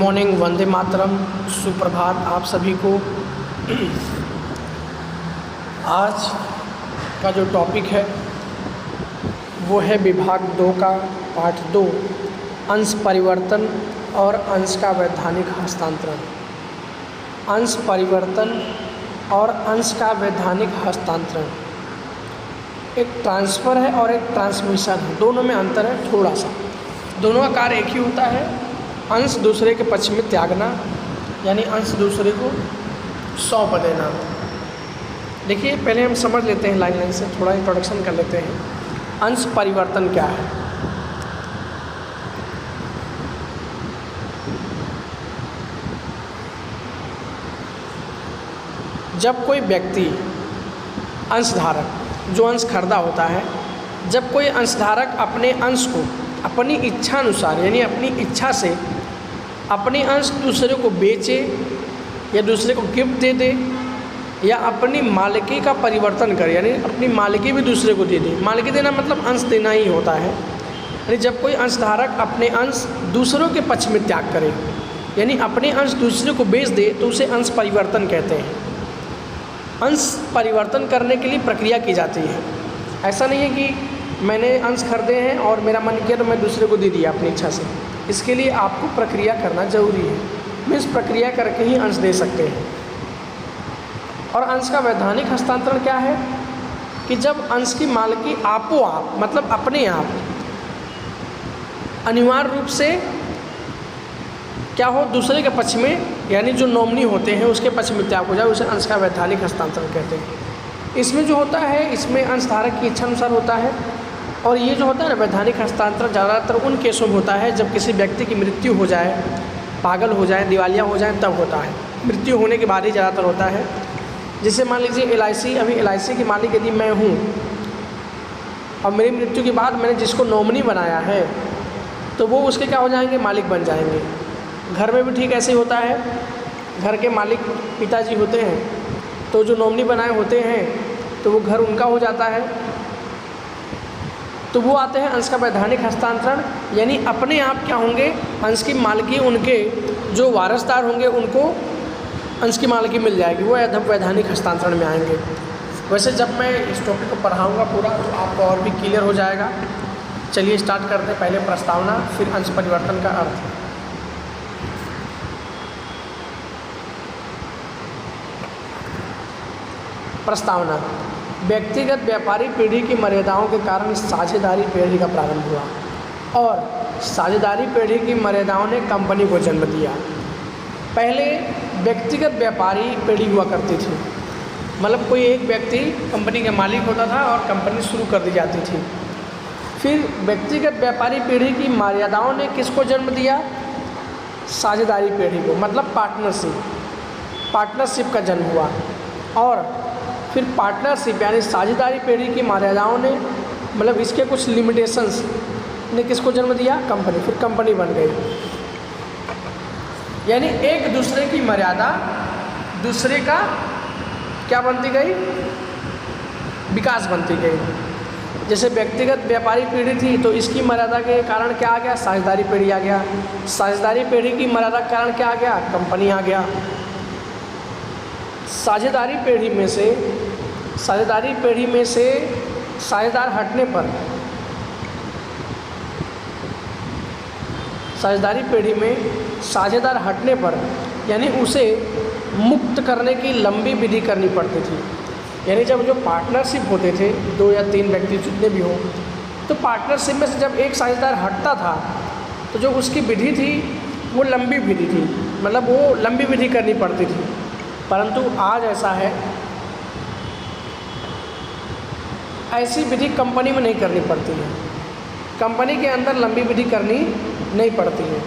Morning, Vande Mataram, सुप्रभात आप सभी को। आज का जो टॉपिक है वो है विभाग 2 का पाठ 2, अंश परिवर्तन और अंश का वैधानिक हस्तांतरण। अंश परिवर्तन और अंश का वैधानिक हस्तांतरण एक ट्रांसफ़र है और एक ट्रांसमिशन है, दोनों में अंतर है थोड़ा सा। दोनों का कार्य एक ही होता है, अंश दूसरे के पक्ष में त्यागना, यानी अंश दूसरे को सौंप देना। देखिए, पहले हम समझ लेते हैं लाइन लाइन से, थोड़ा इंट्रोडक्शन कर लेते हैं। अंश परिवर्तन क्या है? जब कोई व्यक्ति अंशधारक, जो अंश खरीदा होता है, जब कोई अंशधारक अपने अंश को अपनी इच्छा अनुसार, यानी अपनी इच्छा से अपने अंश दूसरे को बेचे या दूसरे को गिफ्ट दे दे, या अपनी मालिकी का परिवर्तन करे, यानी अपनी मालिकी भी दूसरे को दे दे। मालिकी देना मतलब अंश देना ही होता है। यानी जब कोई अंशधारक अपने अंश दूसरों के पक्ष में त्याग करे, यानी अपने अंश दूसरे को बेच दे, तो उसे अंश परिवर्तन कहते हैं। अंश परिवर्तन करने के लिए प्रक्रिया की जाती है। ऐसा नहीं है कि मैंने अंश खरीदे हैं और मेरा मन किया तो मैं दूसरे को दे दिया अपनी इच्छा से। इसके लिए आपको प्रक्रिया करना ज़रूरी है। हम इस प्रक्रिया करके ही अंश दे सकते हैं। और अंश का वैधानिक हस्तांतरण क्या है कि जब अंश की मालिकी आपो आप, मतलब अपने आप, अनिवार्य रूप से क्या हो, दूसरे के पक्ष में, यानी जो नॉमिनी होते हैं उसके पक्ष में त्याग हो जाए, उसे अंश का वैधानिक हस्तांतरण कहते हैं। इसमें जो होता है, इसमें अंशधारक की इच्छा अनुसार होता है। और ये जो होता है ना, वैधानिक हस्तांतरण ज़्यादातर उन केसों में होता है जब किसी व्यक्ति की मृत्यु हो जाए, पागल हो जाए, दिवालिया हो जाए, तब होता है। मृत्यु होने के बाद ही ज़्यादातर होता है। जैसे मान लीजिए LIC, अभी LIC की मालिक यदि मैं हूँ और मेरी मृत्यु के बाद मैंने जिसको नॉमिनी बनाया है, तो वो उसके क्या हो जाएंगे, मालिक बन जाएंगे। घर में भी ठीक ऐसे ही होता है। घर के मालिक पिताजी होते हैं, तो जो नॉमिनी बनाए होते हैं तो वो घर उनका हो जाता है। तो वो आते हैं अंश का वैधानिक हस्तांतरण, यानी अपने आप क्या होंगे, अंश की मालिकी उनके जो वारसदार होंगे उनको अंश की मालिकी मिल जाएगी, वो वैधानिक हस्तांतरण में आएंगे। वैसे जब मैं इस टॉपिक को पढ़ाऊँगा पूरा तो आपको और भी क्लियर हो जाएगा। चलिए स्टार्ट करते हैं। पहले प्रस्तावना, फिर अंश परिवर्तन का अर्थ। प्रस्तावना। व्यक्तिगत व्यापारी पीढ़ी की मर्यादाओं के कारण साझेदारी पीढ़ी का प्रारंभ हुआ और साझेदारी पीढ़ी की मर्यादाओं ने कंपनी को जन्म दिया। पहले व्यक्तिगत व्यापारी पीढ़ी हुआ करती थी, मतलब कोई एक व्यक्ति कंपनी का मालिक होता था और कंपनी शुरू कर दी जाती थी। फिर व्यक्तिगत व्यापारी पीढ़ी की मर्यादाओं ने किसको जन्म दिया, साझेदारी पीढ़ी को, मतलब पार्टनरशिप का जन्म हुआ। और फिर पार्टनरशिप यानी साझेदारी पीढ़ी की मर्यादाओं ने, मतलब इसके कुछ लिमिटेशंस ने किसको जन्म दिया, कंपनी। फिर कंपनी बन गई, यानी एक दूसरे की मर्यादा दूसरे का क्या बनती गई, विकास बनती गई। जैसे व्यक्तिगत व्यापारी पीढ़ी थी तो इसकी मर्यादा के कारण क्या आ गया, साझेदारी पीढ़ी आ गया। साझेदारी पीढ़ी की मर्यादा के कारण क्या आ गया, कंपनी आ गया। साझेदारी पीढ़ी में से साझेदार हटने पर, साझेदारी पीढ़ी में साझेदार हटने पर, यानी उसे मुक्त करने की लंबी विधि करनी पड़ती थी। यानी जब जो पार्टनरशिप होते थे, 2 या 3 व्यक्ति जितने भी हों, तो पार्टनरशिप में से जब एक साझेदार हटता था तो जो उसकी विधि थी वो लंबी विधि थी, मतलब वो लंबी विधि करनी पड़ती थी। परंतु आज ऐसा है, ऐसी विधि कंपनी में नहीं करनी पड़ती है। कंपनी के अंदर लंबी विधि करनी नहीं पड़ती है।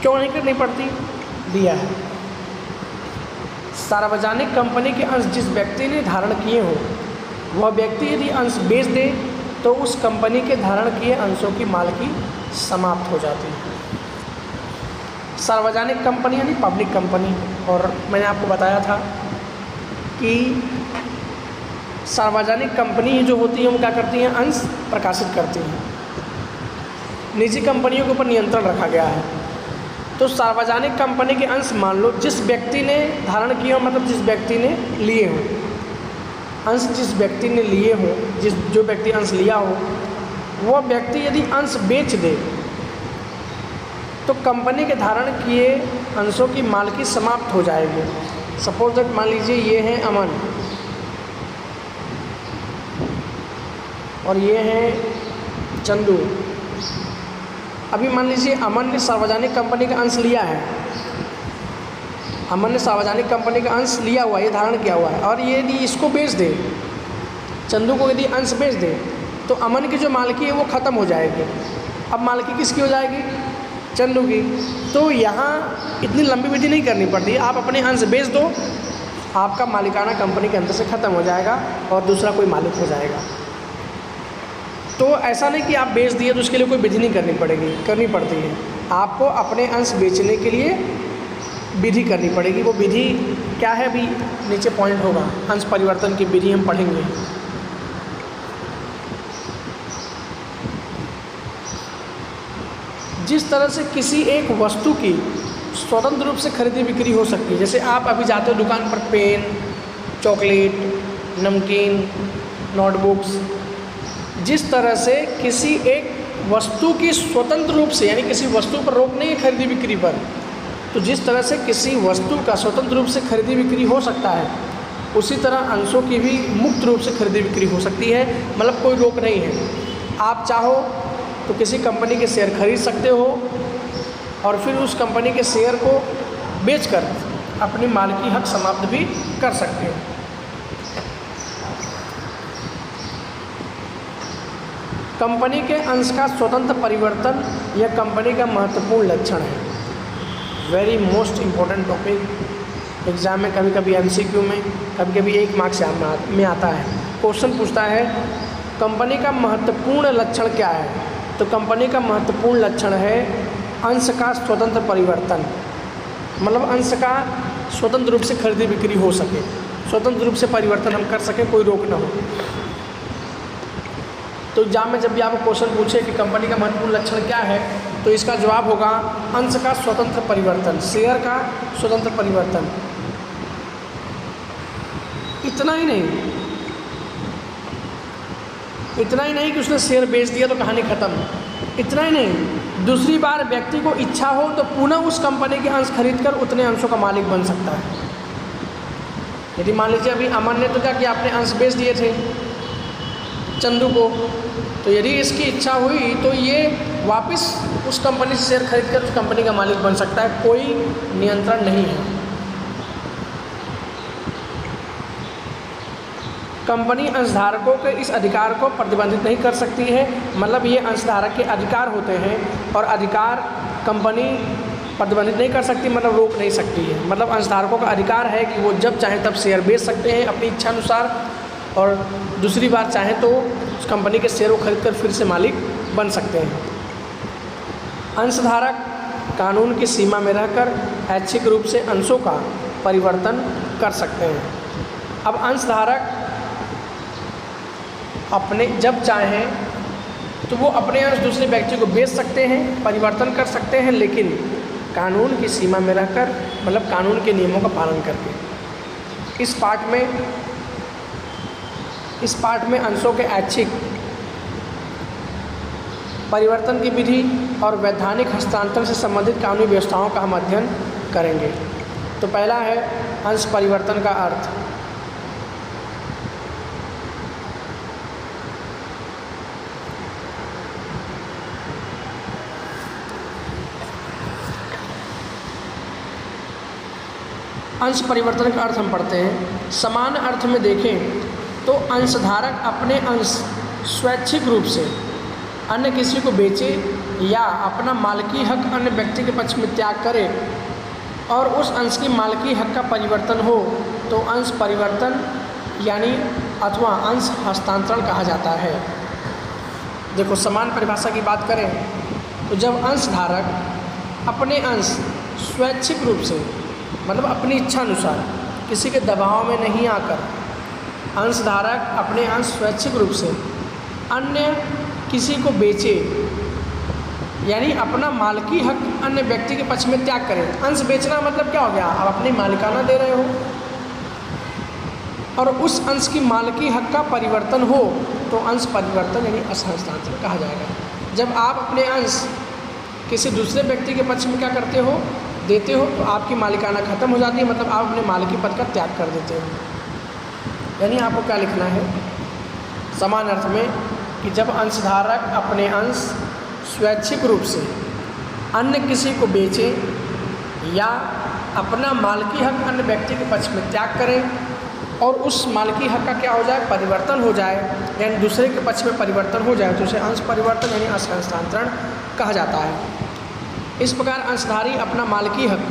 क्यों नहीं करनी पड़ती, दिया है। सार्वजनिक कंपनी के अंश जिस व्यक्ति ने धारण किए हों, वह व्यक्ति यदि अंश बेच दे तो उस कंपनी के धारण किए अंशों की मालिकी समाप्त हो जाती है। सार्वजनिक कंपनी यानी पब्लिक कंपनी। और मैंने आपको बताया था कि सार्वजनिक कंपनी जो होती है वो क्या करती हैं, अंश प्रकाशित करती हैं। निजी कंपनियों के ऊपर नियंत्रण रखा गया है। तो सार्वजनिक कंपनी के अंश मान लो जिस व्यक्ति ने धारण किए हो, मतलब जिस व्यक्ति ने लिए हों अंश, जिस व्यक्ति ने लिए हों, जो व्यक्ति अंश लिया हो, वह व्यक्ति यदि अंश बेच दे तो कंपनी के धारण किए अंशों की मालिकी समाप्त हो जाएगी। सपोज दैट मान लीजिए ये हैं अमन और ये हैं चंदू। अभी मान लीजिए अमन ने सार्वजनिक कंपनी का अंश लिया है, अमन ने सार्वजनिक कंपनी का अंश लिया हुआ है, ये धारण किया हुआ है, और ये यदि इसको बेच दे, चंदू को यदि अंश बेच दे तो अमन की जो मालिकी है वो ख़त्म हो जाएगी। अब मालिकी किसकी हो जाएगी? चंदू की। तो यहाँ इतनी लंबी विधि नहीं करनी पड़ती, आप अपने अंश बेच दो, आपका मालिकाना कंपनी के अंदर से ख़त्म हो जाएगा और दूसरा कोई मालिक हो जाएगा। तो ऐसा नहीं कि आप बेच दिए तो उसके लिए कोई विधि नहीं करनी पड़ती है। आपको अपने अंश बेचने के लिए विधि करनी पड़ेगी। वो विधि क्या है अभी नीचे पॉइंट होगा, अंश परिवर्तन की विधि हम पढ़ेंगे। जिस तरह से किसी एक वस्तु की स्वतंत्र रूप से खरीदी बिक्री हो सकती है, जैसे आप अभी जाते हो दुकान पर पेन, चॉकलेट, नमकीन, नोटबुक्स, जिस तरह से किसी एक वस्तु की स्वतंत्र रूप से, यानी किसी वस्तु पर रोक नहीं है खरीदी बिक्री पर, तो जिस तरह से किसी वस्तु का स्वतंत्र रूप से खरीदी बिक्री हो सकता है, उसी तरह अंशों की भी मुक्त रूप से खरीदी बिक्री हो सकती है। मतलब कोई रोक नहीं है। आप चाहो तो किसी कंपनी के शेयर खरीद सकते हो और फिर उस कंपनी के शेयर को बेचकर अपनी मालिकी हक समाप्त भी कर सकते हो। कंपनी के अंश का स्वतंत्र परिवर्तन यह कंपनी का महत्वपूर्ण लक्षण है। Very most important topic, exam में कभी कभी MCQ में, कभी कभी 1 मार्क्स में आता है। क्वेश्चन पूछता है कंपनी का महत्वपूर्ण लक्षण क्या है? तो कंपनी का महत्वपूर्ण लक्षण है अंश का स्वतंत्र परिवर्तन, मतलब अंश का स्वतंत्र रूप से खरीदी बिक्री हो सके, स्वतंत्र रूप से परिवर्तन हम कर सकें, कोई रोक ना हो। तो एग्जाम में जब भी आपको क्वेश्चन पूछे कि कंपनी का महत्वपूर्ण लक्षण क्या है, तो इसका जवाब होगा अंश का स्वतंत्र परिवर्तन, शेयर का स्वतंत्र परिवर्तन। इतना ही नहीं कि उसने शेयर बेच दिया तो कहानी ख़त्म। इतना ही नहीं, दूसरी बार व्यक्ति को इच्छा हो तो पुनः उस कंपनी के अंश खरीदकर उतने अंशों का मालिक बन सकता है। यदि मान लीजिए अभी अमन ने तो क्या किया, अपने अंश बेच दिए थे चंदू को, तो यदि इसकी इच्छा हुई तो ये वापस उस कंपनी से शेयर खरीदकर उस कंपनी का मालिक बन सकता है, कोई नियंत्रण नहीं है। कंपनी अंशधारकों के इस अधिकार को प्रतिबंधित नहीं कर सकती है, मतलब ये अंशधारक के अधिकार होते हैं और अधिकार कंपनी प्रतिबंधित नहीं कर सकती, मतलब रोक नहीं सकती है। मतलब अंशधारकों का अधिकार है कि वो जब चाहें तब शेयर बेच सकते हैं अपनी इच्छा अनुसार, और दूसरी बार चाहें तो उस कंपनी के शेयर को खरीद कर फिर से मालिक बन सकते हैं। अंशधारक कानून की सीमा में रहकर ऐच्छिक रूप से अंशों का परिवर्तन कर सकते हैं। अब अंशधारक अपने जब चाहें तो वो अपने अंश दूसरे व्यक्ति को बेच सकते हैं, परिवर्तन कर सकते हैं, लेकिन कानून की सीमा में रहकर, मतलब कानून के नियमों का पालन करके। इस पाठ में अंशों के ऐच्छिक परिवर्तन की विधि और वैधानिक हस्तांतरण से संबंधित कानूनी व्यवस्थाओं का हम अध्ययन करेंगे। तो पहला है अंश परिवर्तन का अर्थ। अंश परिवर्तन का अर्थ हम पढ़ते हैं। समान अर्थ में देखें तो अंशधारक अपने अंश स्वैच्छिक रूप से अन्य किसी को बेचे या अपना मालिकी हक अन्य व्यक्ति के पक्ष में त्याग करे और उस अंश की मालिकी हक का परिवर्तन हो तो अंश परिवर्तन यानी अथवा अंश हस्तांतरण कहा जाता है। देखो, समान परिभाषा की बात करें तो जब अंशधारक अपने अंश स्वैच्छिक रूप से, मतलब अपनी इच्छा अनुसार, किसी के दबाव में नहीं आकर, अंशधारक अपने अंश स्वैच्छिक रूप से अन्य किसी को बेचे यानी अपना मालिकी हक अन्य व्यक्ति के पक्ष में त्याग करें। अंश बेचना मतलब क्या हो गया, आप अपनी मालिकाना दे रहे हो और उस अंश की मालिकी हक का परिवर्तन हो तो अंश परिवर्तन यानी हस्तांतरण कहा जाएगा। जब आप अपने अंश किसी दूसरे व्यक्ति के पक्ष में क्या करते हो, देते हो, तो आपकी मालिकाना खत्म हो जाती है, मतलब आप अपने मालिकी पद का त्याग कर देते हो। यानी आपको क्या लिखना है समान अर्थ में कि जब अंशधारक अपने अंश स्वैच्छिक रूप से अन्य किसी को बेचे या अपना मालिकी हक अन्य व्यक्ति के पक्ष में त्याग करें और उस मालिकी हक का क्या हो जाए, परिवर्तन हो जाए, यानी दूसरे के पक्ष में परिवर्तन हो जाए, तो उसे अंश परिवर्तन यानी अंश हस्तांतरण कहा जाता है। इस प्रकार अंशधारी अपना मालिकी हक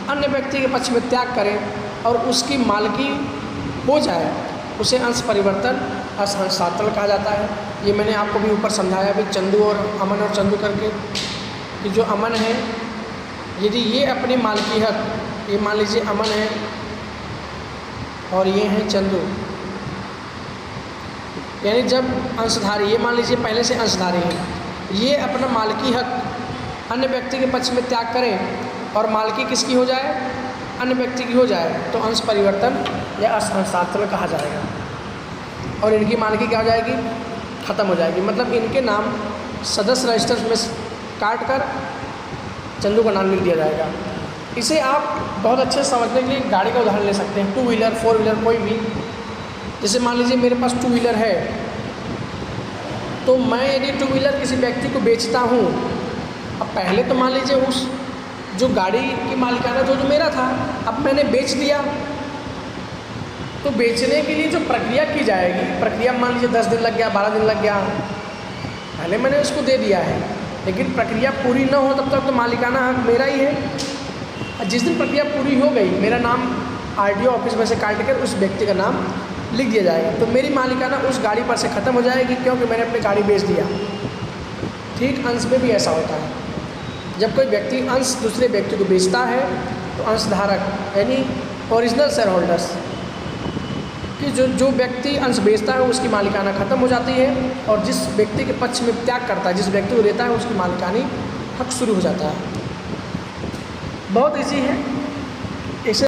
अन्य व्यक्ति के पक्ष में त्याग करे और उसकी मालिकी हो जाए, उसे अंश परिवर्तन अंश हस्तांतरण कहा जाता है। ये मैंने आपको भी ऊपर समझाया भी, चंदू और अमन और चंदू करके, कि जो अमन है यदि ये अपनी मालिकी हक, ये मान लीजिए अमन है और ये हैं चंदू, यानी जब अंशधारी, ये मान लीजिए पहले से अंशधारी है, ये अपना मालिकी हक अन्य व्यक्ति के पक्ष में त्याग करें और मालिकी किसकी हो जाए, अन्य व्यक्ति की हो जाए, तो अंश परिवर्तन या अंश हस्तांतरण कहा जाएगा और इनकी मालिकी क्या हो जाएगी, ख़त्म हो जाएगी। मतलब इनके नाम सदस्य रजिस्टर में काट कर चंदू का नाम लिख दिया जाएगा। इसे आप बहुत अच्छे से समझने के लिए गाड़ी का उदाहरण ले सकते हैं, 2 व्हीलर 4 व्हीलर कोई भी। जैसे मान लीजिए मेरे पास 2 व्हीलर है, तो मैं यदि 2 व्हीलर किसी व्यक्ति को बेचता हूँ, अब पहले तो मान लीजिए उस जो गाड़ी की मालिकाना जो मेरा था, अब मैंने बेच दिया, तो बेचने के लिए जो प्रक्रिया की जाएगी, प्रक्रिया मान लीजिए 10 दिन लग गया, 12 दिन लग गया, पहले मैंने उसको दे दिया है, लेकिन प्रक्रिया पूरी ना हो तब तक तो मालिकाना हक मेरा ही है। जिस दिन प्रक्रिया पूरी हो गई, मेरा नाम आरटीओ ऑफिस में से काट कर उस व्यक्ति का नाम लिख दिया जाएगा, तो मेरी मालिकाना उस गाड़ी पर से ख़त्म हो जाएगी, क्योंकि मैंने अपनी गाड़ी बेच दिया। ठीक अंश में भी ऐसा होता है, जब कोई व्यक्ति अंश दूसरे व्यक्ति को बेचता है तो अंशधारक यानी ओरिजिनल शेयर होल्डर्स कि जो व्यक्ति अंश बेचता है उसकी मालिकाना ख़त्म हो जाती है और जिस व्यक्ति के पक्ष में त्याग करता है, जिस व्यक्ति को देता है, उसकी मालिकानी हक शुरू हो जाता है। बहुत ईजी है।